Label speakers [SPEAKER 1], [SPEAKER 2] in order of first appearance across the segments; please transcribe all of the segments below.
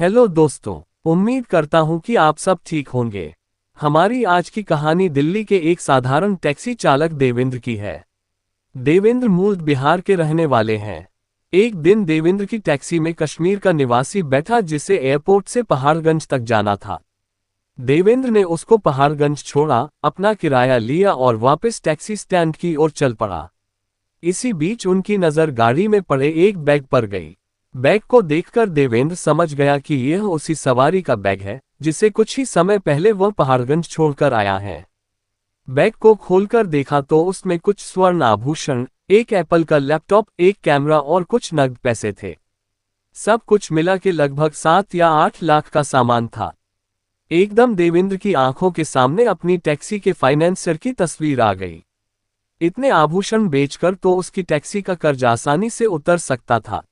[SPEAKER 1] Hello दोस्तों, उम्मीद करता हूं कि आप सब ठीक होंगे। हमारी आज की कहानी दिल्ली के एक साधारण टैक्सी चालक देवेंद्र की है। देवेंद्र मूल बिहार के रहने वाले हैं। एक दिन देवेंद्र की टैक्सी में कश्मीर का निवासी बैठा जिसे एयरपोर्ट से पहाड़गंज तक जाना था। देवेंद्र ने उसको पहाड़गंज छोड़ा, अपना किराया लिया और वापस टैक्सी स्टैंड की ओर चल पड़ा। इसी बीच उनकी नज़र गाड़ी में पड़े एक बैग पर गई। बैग को देखकर देवेंद्र समझ गया कि यह उसी सवारी का बैग है जिसे कुछ ही समय पहले वह पहाड़गंज छोड़कर आया है। बैग को खोलकर देखा तो उसमें कुछ स्वर्ण आभूषण, एक एप्पल का लैपटॉप, एक कैमरा और कुछ नकद पैसे थे। सब कुछ मिला के लगभग 7 या 8 लाख का सामान था। एकदम देवेंद्र की आंखों के सामने अपनी टैक्सी के फाइनेंसर की तस्वीर आ गई। इतने आभूषण बेचकर तो उसकी टैक्सी का कर्ज आसानी से उतर सकता था।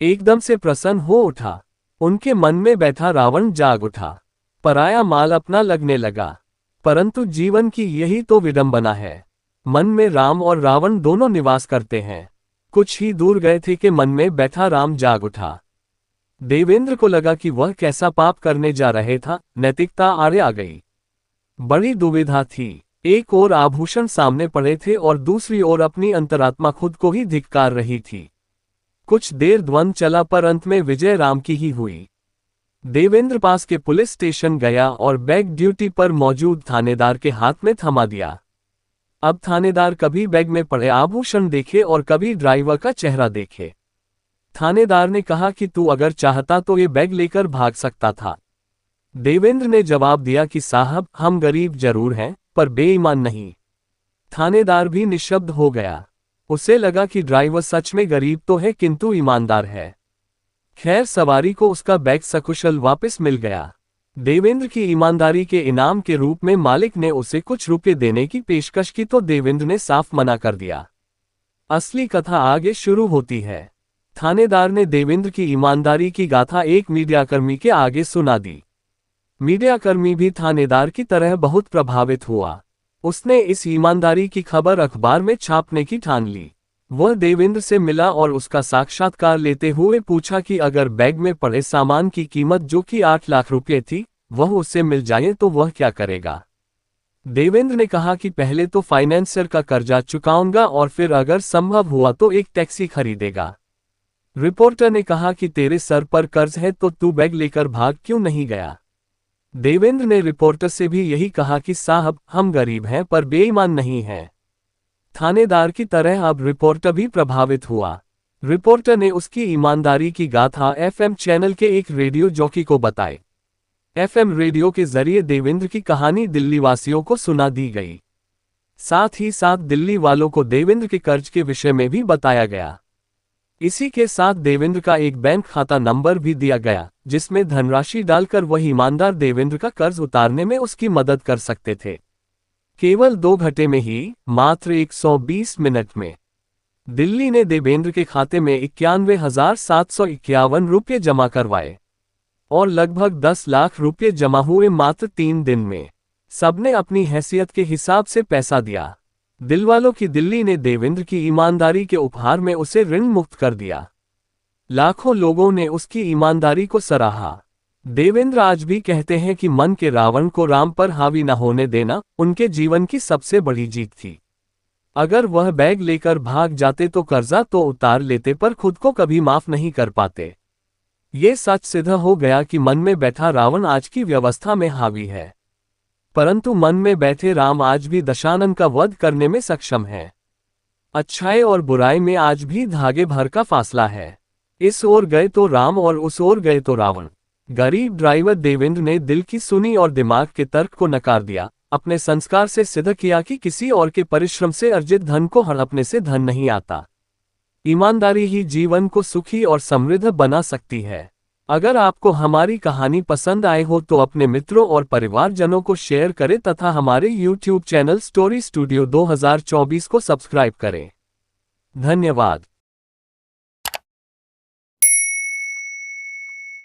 [SPEAKER 1] एकदम से प्रसन्न हो उठा। उनके मन में बैठा रावण जाग उठा। पराया माल अपना लगने लगा। परंतु जीवन की यही तो विडंबना है। मन में राम और रावण दोनों निवास करते हैं। कुछ ही दूर गए थे कि मन में बैठा राम जाग उठा। देवेंद्र को लगा कि वह कैसा पाप करने जा रहे था। नैतिकता आड़े आ गई। बड़ी दुविधा थी। एक ओर आभूषण सामने पड़े थे और दूसरी ओर अपनी अंतरात्मा खुद को ही धिक्कार रही थी। कुछ देर द्वंद्व चला पर अंत में विजय राम की ही हुई। देवेंद्र पास के पुलिस स्टेशन गया और बैग ड्यूटी पर मौजूद थानेदार के हाथ में थमा दिया। अब थानेदार कभी बैग में पड़े आभूषण देखे और कभी ड्राइवर का चेहरा देखे। थानेदार ने कहा कि तू अगर चाहता तो ये बैग लेकर भाग सकता था। देवेंद्र ने जवाब दिया कि साहब, हम गरीब जरूर हैं पर बेईमान नहीं। थानेदार भी निशब्द हो गया। उसे लगा कि ड्राइवर सच में गरीब तो है किंतु ईमानदार है। खैर, सवारी को उसका बैग सकुशल वापस मिल गया। देवेंद्र की ईमानदारी के इनाम के रूप में मालिक ने उसे कुछ रुपए देने की पेशकश की तो देवेंद्र ने साफ मना कर दिया। असली कथा आगे शुरू होती है। थानेदार ने देवेंद्र की ईमानदारी की गाथा एक मीडियाकर्मी के आगे सुना दी। मीडियाकर्मी भी थानेदार की तरह बहुत प्रभावित हुआ। उसने इस ईमानदारी की खबर अखबार में छापने की ठान ली। वह देवेंद्र से मिला और उसका साक्षात्कार लेते हुए पूछा कि अगर बैग में पड़े सामान की कीमत जो कि 8 लाख रुपये थी, वह उससे मिल जाए तो वह क्या करेगा। देवेंद्र ने कहा कि पहले तो फाइनेंसर का कर्जा चुकाऊंगा और फिर अगर संभव हुआ तो एक टैक्सी खरीदेगा। रिपोर्टर ने कहा कि तेरे सर पर कर्ज है तो तू बैग लेकर भाग क्यों नहीं गया। देवेंद्र ने रिपोर्टर से भी यही कहा कि साहब, हम गरीब हैं पर बेईमान नहीं हैं। थानेदार की तरह अब रिपोर्टर भी प्रभावित हुआ। रिपोर्टर ने उसकी ईमानदारी की गाथा एफएम चैनल के एक रेडियो जॉकी को बताई। एफएम रेडियो के जरिए देवेंद्र की कहानी दिल्ली वासियों को सुना दी गई। साथ ही साथ दिल्ली वालों को देवेंद्र के कर्ज के विषय में भी बताया गया। इसी के साथ देवेंद्र का एक बैंक खाता नंबर भी दिया गया जिसमें धनराशि डालकर वह ईमानदार देवेंद्र का कर्ज उतारने में उसकी मदद कर सकते थे। केवल 2 घंटे में ही, मात्र 120 मिनट में, दिल्ली ने देवेंद्र के खाते में 91,751 रुपये जमा करवाए और लगभग 10 लाख रुपये जमा हुए मात्र 3 दिन में। सबने अपनी हैसियत के हिसाब से पैसा दिया। दिलवालों की दिल्ली ने देवेंद्र की ईमानदारी के उपहार में उसे ऋण मुक्त कर दिया। लाखों लोगों ने उसकी ईमानदारी को सराहा। देवेंद्र आज भी कहते हैं कि मन के रावण को राम पर हावी न होने देना उनके जीवन की सबसे बड़ी जीत थी। अगर वह बैग लेकर भाग जाते तो कर्जा तो उतार लेते पर खुद को कभी माफ नहीं कर पाते। ये सच सिद्ध हो गया कि मन में बैठा रावण आज की व्यवस्था में हावी है, परंतु मन में बैठे राम आज भी दशानन का वध करने में सक्षम है। अच्छाई और बुराई में आज भी धागे भर का फासला है। इस ओर गए तो राम और उस ओर गए तो रावण। गरीब ड्राइवर देवेंद्र ने दिल की सुनी और दिमाग के तर्क को नकार दिया। अपने संस्कार से सिद्ध किया कि किसी और के परिश्रम से अर्जित धन को हड़पने से धन नहीं आता। ईमानदारी ही जीवन को सुखी और समृद्ध बना सकती है। अगर आपको हमारी कहानी पसंद आए हो तो अपने मित्रों और परिवारजनों को शेयर करें तथा हमारे YouTube चैनल स्टोरी स्टूडियो 2024 को सब्सक्राइब करें। धन्यवाद।